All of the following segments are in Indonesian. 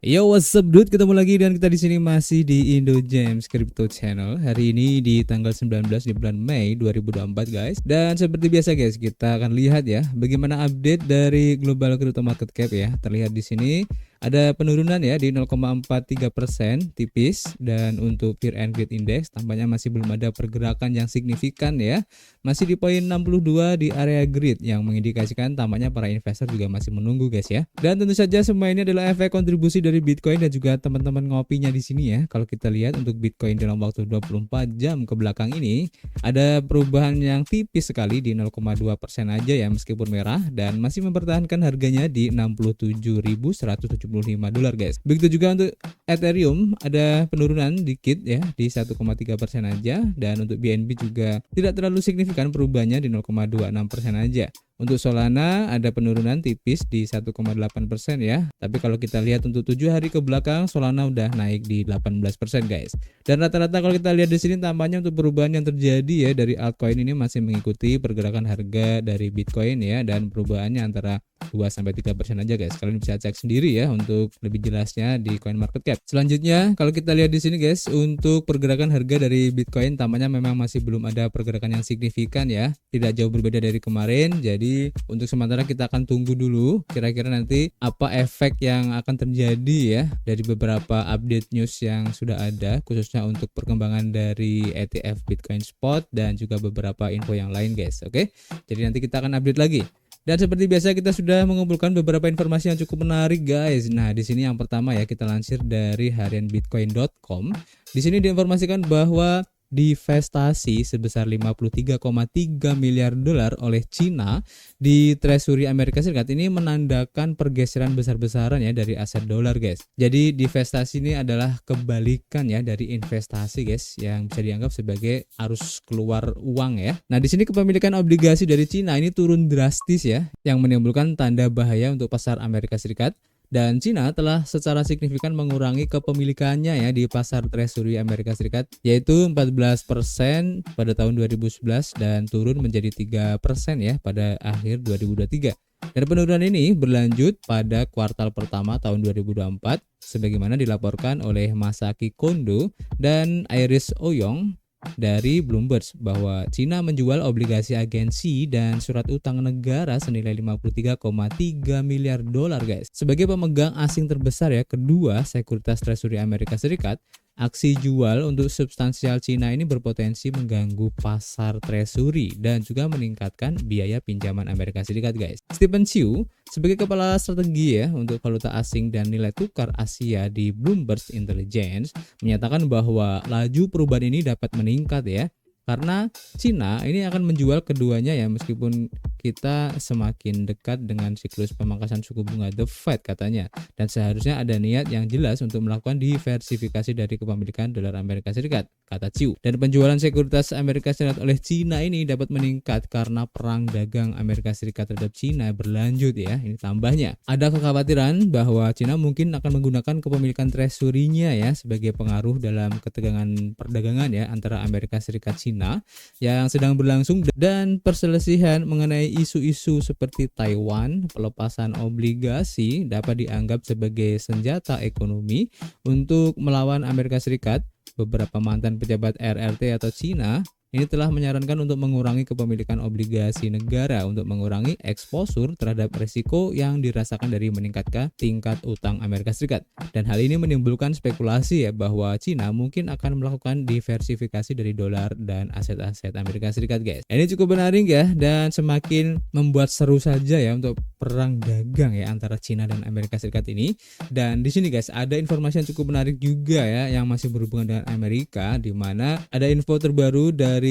Yo, what's up dude? Ketemu lagi dan kita di sini masih di Indo James Crypto Channel. Hari ini di tanggal 19 di bulan Mei 2024 guys. Dan seperti biasa guys, kita akan lihat ya bagaimana update dari global crypto market cap ya. Terlihat di sini ada penurunan ya di 0,43% tipis, dan untuk Fear and Greed Index tampaknya masih belum ada pergerakan yang signifikan ya. Masih di poin 62 di area greed yang mengindikasikan tampaknya para investor juga masih menunggu guys ya. Dan tentu saja semua ini adalah efek kontribusi dari Bitcoin dan juga teman-teman ngopinya di sini ya. Kalau kita lihat untuk Bitcoin dalam waktu 24 jam ke belakang ini ada perubahan yang tipis sekali di 0,2% aja ya, meskipun merah, dan masih mempertahankan harganya di 67.175 dolar guys. Begitu juga untuk Ethereum ada penurunan dikit ya di 1,3% aja, dan untuk BNB juga tidak terlalu signifikan perubahannya di 0,26% aja. Untuk Solana ada penurunan tipis di 1,8% ya. Tapi kalau kita lihat untuk 7 hari ke belakang Solana udah naik di 18% guys. Dan rata-rata kalau kita lihat di sini tampaknya untuk perubahan yang terjadi ya dari altcoin ini masih mengikuti pergerakan harga dari Bitcoin ya, dan perubahannya antara 2-3% aja guys. Kalian bisa cek sendiri ya untuk lebih jelasnya di CoinMarketCap. Selanjutnya kalau kita lihat di sini guys, untuk pergerakan harga dari Bitcoin tampaknya memang masih belum ada pergerakan yang signifikan ya. Tidak jauh berbeda dari kemarin. Jadi untuk sementara kita akan tunggu dulu kira-kira nanti apa efek yang akan terjadi ya dari beberapa update news yang sudah ada, khususnya untuk perkembangan dari ETF Bitcoin Spot dan juga beberapa info yang lain guys. Oke, jadi nanti kita akan update lagi. Dan seperti biasa kita sudah mengumpulkan beberapa informasi yang cukup menarik guys. Nah, di sini yang pertama ya, kita lansir dari harianbitcoin.com. Di sini diinformasikan bahwa divestasi sebesar 53,3 miliar dolar oleh Cina di Treasury Amerika Serikat ini menandakan pergeseran besar-besaran ya dari aset dolar guys. Jadi divestasi ini adalah kebalikan ya dari investasi guys, yang bisa dianggap sebagai arus keluar uang ya. Nah, di sini kepemilikan obligasi dari Cina ini turun drastis ya, yang menimbulkan tanda bahaya untuk pasar Amerika Serikat. Dan Cina telah secara signifikan mengurangi kepemilikannya ya di pasar Treasury Amerika Serikat, yaitu 14% pada tahun 2011 dan turun menjadi 3% ya pada akhir 2023. Dan penurunan ini berlanjut pada kuartal pertama tahun 2024 sebagaimana dilaporkan oleh Masaki Kondo dan Iris Oyong dari Bloomberg bahwa Cina menjual obligasi agensi dan surat utang negara senilai 53,3 miliar dolar guys. Sebagai pemegang asing terbesar ya kedua sekuritas Treasury Amerika Serikat, aksi jual untuk substansial Cina ini berpotensi mengganggu pasar treasury dan juga meningkatkan biaya pinjaman Amerika Serikat guys. Stephen Chu sebagai kepala strategi ya untuk valuta asing dan nilai tukar Asia di Bloomberg Intelligence menyatakan bahwa laju perubahan ini dapat meningkat ya, karena Cina ini akan menjual keduanya ya, meskipun kita semakin dekat dengan siklus pemangkasan suku bunga The Fed katanya, dan seharusnya ada niat yang jelas untuk melakukan diversifikasi dari kepemilikan dolar Amerika Serikat, kata Chiu. Dan penjualan sekuritas Amerika Serikat oleh Cina ini dapat meningkat karena perang dagang Amerika Serikat terhadap Cina berlanjut ya. Ini tambahnya ada kekhawatiran bahwa Cina mungkin akan menggunakan kepemilikan treasury-nya ya sebagai pengaruh dalam ketegangan perdagangan ya antara Amerika Serikat Cina yang sedang berlangsung, dan perselisihan mengenai isu-isu seperti Taiwan. Pelepasan obligasi dapat dianggap sebagai senjata ekonomi untuk melawan Amerika Serikat. Beberapa mantan pejabat RRT atau Cina ini telah menyarankan untuk mengurangi kepemilikan obligasi negara untuk mengurangi eksposur terhadap risiko yang dirasakan dari meningkatkan tingkat utang Amerika Serikat. Dan hal ini menimbulkan spekulasi ya bahwa Cina mungkin akan melakukan diversifikasi dari dolar dan aset-aset Amerika Serikat guys. Ini cukup menarik ya, dan semakin membuat seru saja ya untuk perang dagang ya antara Cina dan Amerika Serikat ini. Dan di sini guys ada informasi yang cukup menarik juga ya yang masih berhubungan dengan Amerika, di mana ada info terbaru dari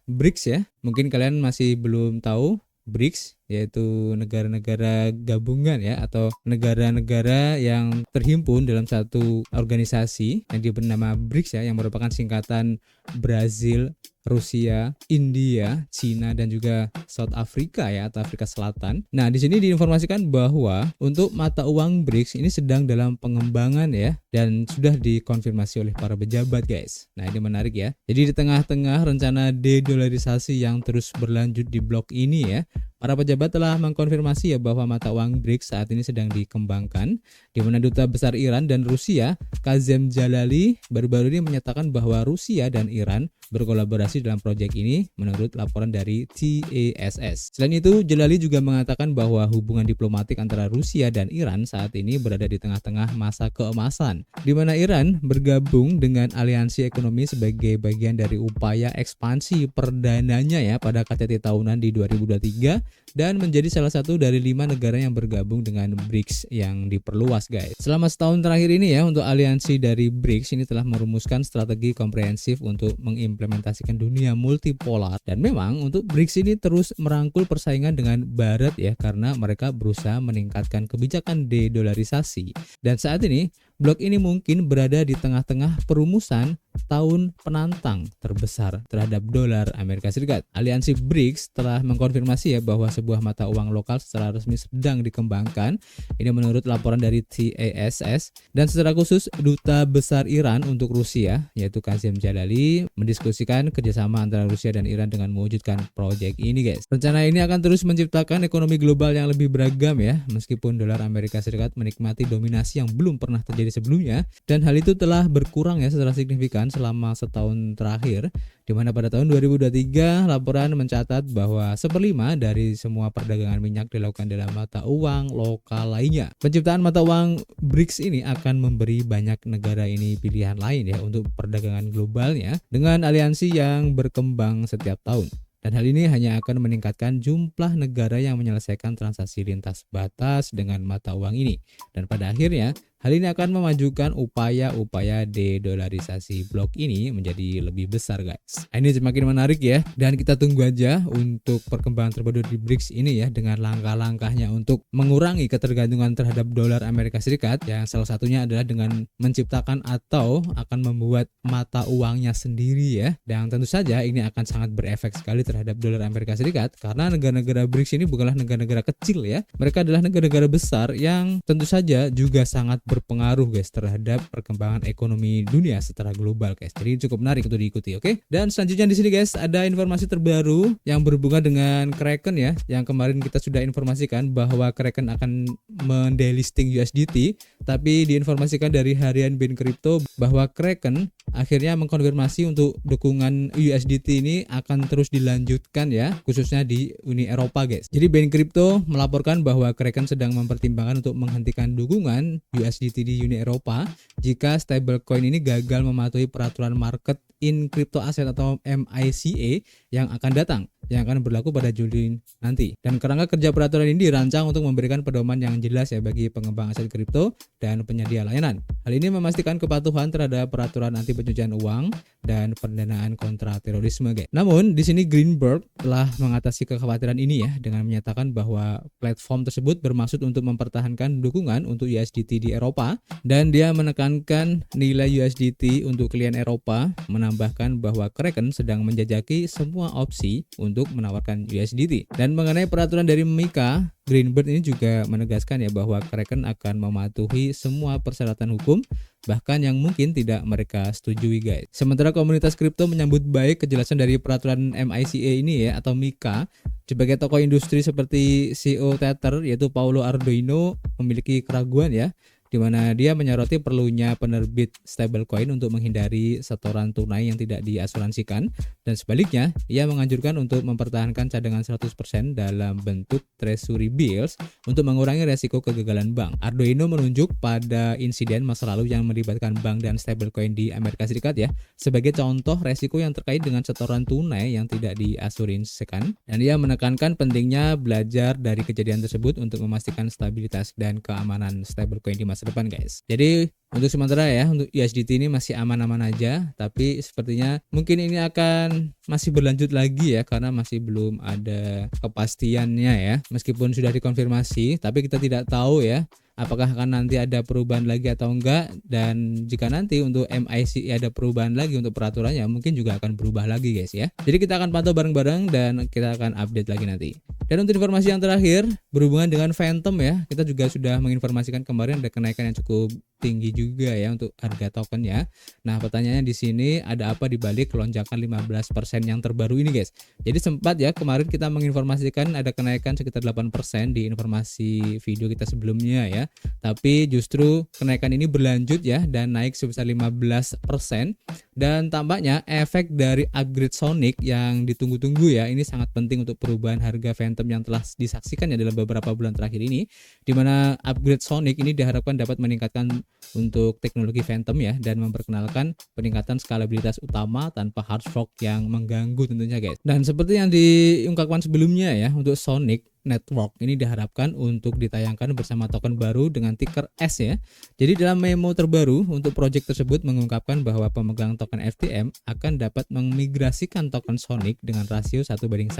BRICS ya. Mungkin kalian masih belum tahu BRICS yaitu negara-negara gabungan ya, atau negara-negara yang terhimpun dalam satu organisasi yang bernama BRICS ya, yang merupakan singkatan Brazil, Rusia, India, Cina, dan juga South Africa ya, atau Afrika Selatan. Nah, di sini diinformasikan bahwa untuk mata uang BRICS ini sedang dalam pengembangan ya, dan sudah dikonfirmasi oleh para pejabat guys. Nah, ini menarik ya. Jadi di tengah-tengah rencana dedolarisasi yang terus berlanjut di blok ini ya, Para pejabat telah mengkonfirmasi ya bahwa mata uang BRICS saat ini sedang dikembangkan, di mana Duta Besar Iran dan Rusia, Kazem Jalali, baru-baru ini menyatakan bahwa Rusia dan Iran berkolaborasi dalam proyek ini menurut laporan dari TASS. Selain itu, Jalali juga mengatakan bahwa hubungan diplomatik antara Rusia dan Iran saat ini berada di tengah-tengah masa keemasan, di mana Iran bergabung dengan aliansi ekonomi sebagai bagian dari upaya ekspansi perdananya ya pada KTT tahunan di 2023 dan menjadi salah satu dari 5 negara yang bergabung dengan BRICS yang diperluas guys. Selama setahun terakhir ini ya untuk aliansi dari BRICS ini telah merumuskan strategi komprehensif untuk mengimplementasikan dunia multipolar, dan memang untuk BRICS ini terus merangkul persaingan dengan Barat ya karena mereka berusaha meningkatkan kebijakan dedolarisasi, dan saat ini blok ini mungkin berada di tengah-tengah perumusan tahun penantang terbesar terhadap dolar Amerika Serikat. Aliansi BRICS telah mengkonfirmasi ya bahwa sebuah mata uang lokal secara resmi sedang dikembangkan. Ini menurut laporan dari TASS, dan secara khusus Duta Besar Iran untuk Rusia yaitu Kazem Jalali mendiskusikan kerjasama antara Rusia dan Iran dengan mewujudkan proyek ini guys. Rencana ini akan terus menciptakan ekonomi global yang lebih beragam ya, meskipun dolar Amerika Serikat menikmati dominasi yang belum pernah terjadi sebelumnya, dan hal itu telah berkurang ya secara signifikan selama setahun terakhir, di mana pada tahun 2023 laporan mencatat bahwa 1/5 dari semua perdagangan minyak dilakukan dalam mata uang lokal lainnya. Penciptaan mata uang BRICS ini akan memberi banyak negara ini pilihan lain ya untuk perdagangan globalnya dengan aliansi yang berkembang setiap tahun. Dan hal ini hanya akan meningkatkan jumlah negara yang menyelesaikan transaksi lintas batas dengan mata uang ini. Dan pada akhirnya, hal ini akan memajukan upaya-upaya dedolarisasi blok ini menjadi lebih besar guys. Ini semakin menarik ya, dan kita tunggu aja untuk perkembangan terbaru di BRICS ini ya, dengan langkah-langkahnya untuk mengurangi ketergantungan terhadap dolar Amerika Serikat, yang salah satunya adalah dengan menciptakan atau akan membuat mata uangnya sendiri ya. Dan tentu saja ini akan sangat berefek sekali terhadap dolar Amerika Serikat, karena negara-negara BRICS ini bukanlah negara-negara kecil ya. Mereka adalah negara-negara besar yang tentu saja juga sangat berpengaruh guys terhadap perkembangan ekonomi dunia secara global guys. Jadi cukup menarik untuk diikuti, oke? Dan selanjutnya di sini guys ada informasi terbaru yang berhubungan dengan Kraken ya, yang kemarin kita sudah informasikan bahwa Kraken akan mendelisting USDT, tapi diinformasikan dari harian Bin Crypto bahwa Kraken akhirnya mengkonfirmasi untuk dukungan USDT ini akan terus dilanjutkan ya, khususnya di Uni Eropa guys. Jadi Bin Crypto melaporkan bahwa Kraken sedang mempertimbangkan untuk menghentikan dukungan USDT di Uni Eropa jika stablecoin ini gagal mematuhi peraturan market in crypto asset atau MiCA yang akan datang, yang akan berlaku pada Juli nanti. Dan kerangka kerja peraturan ini dirancang untuk memberikan pedoman yang jelas ya bagi pengembang aset kripto dan penyedia layanan. Hal ini memastikan kepatuhan terhadap peraturan anti pencucian uang dan pendanaan kontra terorisme guys. Namun di sini Greenberg telah mengatasi kekhawatiran ini ya dengan menyatakan bahwa platform tersebut bermaksud untuk mempertahankan dukungan untuk USDT di Eropa, dan dia menekankan nilai USDT untuk klien Eropa, menambahkan bahwa Kraken sedang menjajaki semua opsi untuk menawarkan USDT. Dan mengenai peraturan dari MiCA, Greenberg ini juga menegaskan ya bahwa Kraken akan mematuhi semua persyaratan hukum, bahkan yang mungkin tidak mereka setujui guys. Sementara komunitas kripto menyambut baik kejelasan dari peraturan MiCA ini ya atau MiCA. Sebagai tokoh industri seperti CEO Tether yaitu Paulo Ardoino memiliki keraguan ya, di mana dia menyoroti perlunya penerbit stablecoin untuk menghindari setoran tunai yang tidak diasuransikan, dan sebaliknya ia menganjurkan untuk mempertahankan cadangan 100% dalam bentuk treasury bills untuk mengurangi resiko kegagalan bank. Ardoino menunjuk pada insiden masa lalu yang melibatkan bank dan stablecoin di Amerika Serikat ya sebagai contoh resiko yang terkait dengan setoran tunai yang tidak diasuransikan, dan ia menekankan pentingnya belajar dari kejadian tersebut untuk memastikan stabilitas dan keamanan stablecoin di masa depan guys. Jadi untuk sementara ya untuk USDT ini masih aman-aman aja, tapi sepertinya mungkin ini akan masih berlanjut lagi ya karena masih belum ada kepastiannya ya. Meskipun sudah dikonfirmasi, tapi kita tidak tahu ya apakah akan nanti ada perubahan lagi atau enggak, dan jika nanti untuk MiCA ada perubahan lagi untuk peraturannya mungkin juga akan berubah lagi guys ya. Jadi kita akan pantau bareng-bareng dan kita akan update lagi nanti. Dan untuk informasi yang terakhir berhubungan dengan Phantom ya, kita juga sudah menginformasikan kemarin ada kenaikan yang cukup tinggi juga ya untuk harga tokennya. Nah, pertanyaannya di sini ada apa di balik lonjakan 15% yang terbaru ini guys? Jadi sempat ya kemarin kita menginformasikan ada kenaikan sekitar 8% di informasi video kita sebelumnya ya. Tapi justru kenaikan ini berlanjut ya dan naik sebesar 15%, dan tampaknya efek dari upgrade Sonic yang ditunggu-tunggu ya ini sangat penting untuk perubahan harga Phantom yang telah disaksikan ya dalam beberapa bulan terakhir ini, di mana upgrade Sonic ini diharapkan dapat meningkatkan untuk teknologi Phantom ya dan memperkenalkan peningkatan skalabilitas utama tanpa hard fork yang mengganggu tentunya guys. Dan seperti yang diungkapkan sebelumnya ya, untuk Sonic Network ini diharapkan untuk ditayangkan bersama token baru dengan ticker S ya. Jadi dalam memo terbaru untuk project tersebut mengungkapkan bahwa pemegang token FTM akan dapat memigrasikan token Sonic dengan rasio 1:1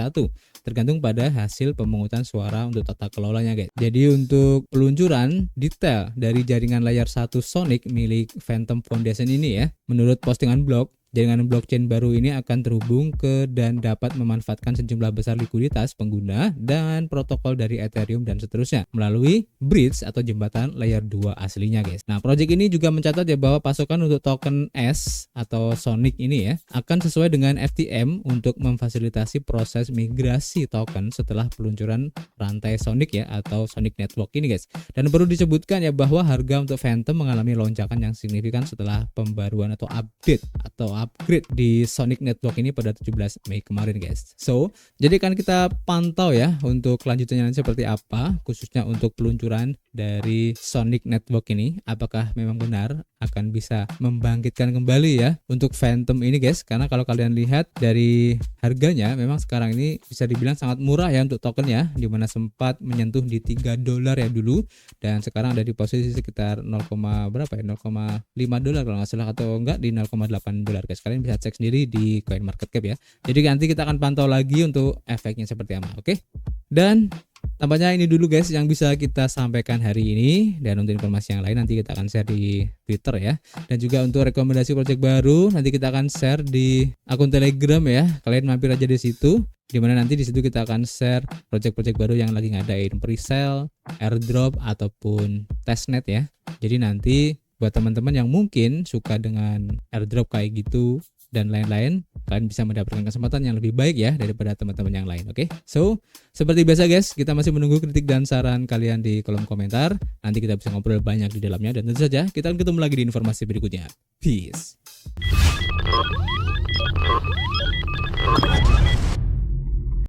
tergantung pada hasil pemungutan suara untuk tata kelolanya guys. Jadi untuk peluncuran detail dari jaringan layer 1 Sonic milik Phantom Foundation ini ya, menurut postingan blog, jaringan blockchain baru ini akan terhubung ke dan dapat memanfaatkan sejumlah besar likuiditas pengguna dan protokol dari Ethereum dan seterusnya melalui bridge atau jembatan layer 2 aslinya guys. Nah, project ini juga mencatat ya bahwa pasokan untuk token S atau Sonic ini ya akan sesuai dengan FTM untuk memfasilitasi proses migrasi token setelah peluncuran rantai Sonic ya atau Sonic Network ini guys. Dan perlu disebutkan ya bahwa harga untuk Phantom mengalami lonjakan yang signifikan setelah pembaruan atau update atau upgrade di Sonic Network ini pada 17 Mei kemarin guys. So, jadi kan kita pantau ya untuk kelanjutannya nanti seperti apa, khususnya untuk peluncuran dari Sonic Network ini, apakah memang benar akan bisa membangkitkan kembali ya untuk Phantom ini guys. Karena kalau kalian lihat dari harganya memang sekarang ini bisa dibilang sangat murah ya untuk tokennya, dimana sempat menyentuh di $3 ya dulu, dan sekarang ada di posisi sekitar 0, berapa ya, $0,5 kalau nggak salah, atau enggak di $0,8 guys. Kalian bisa cek sendiri di CoinMarketCap ya. Jadi nanti kita akan pantau lagi untuk efeknya seperti apa. Oke. Dan tampaknya ini dulu guys yang bisa kita sampaikan hari ini, dan untuk informasi yang lain nanti kita akan share di Twitter ya. Dan juga untuk rekomendasi project baru nanti kita akan share di akun Telegram ya. Kalian mampir aja di situ, dimana nanti di situ kita akan share project-project baru yang lagi ngadain presale, airdrop ataupun testnet ya. Jadi nanti buat teman-teman yang mungkin suka dengan airdrop kayak gitu dan lain-lain, kalian bisa mendapatkan kesempatan yang lebih baik ya daripada teman-teman yang lain. Oke. So, seperti biasa guys, kita masih menunggu kritik dan saran kalian di kolom komentar. Nanti kita bisa ngobrol banyak di dalamnya, dan tentu saja kita akan ketemu lagi di informasi berikutnya. Peace.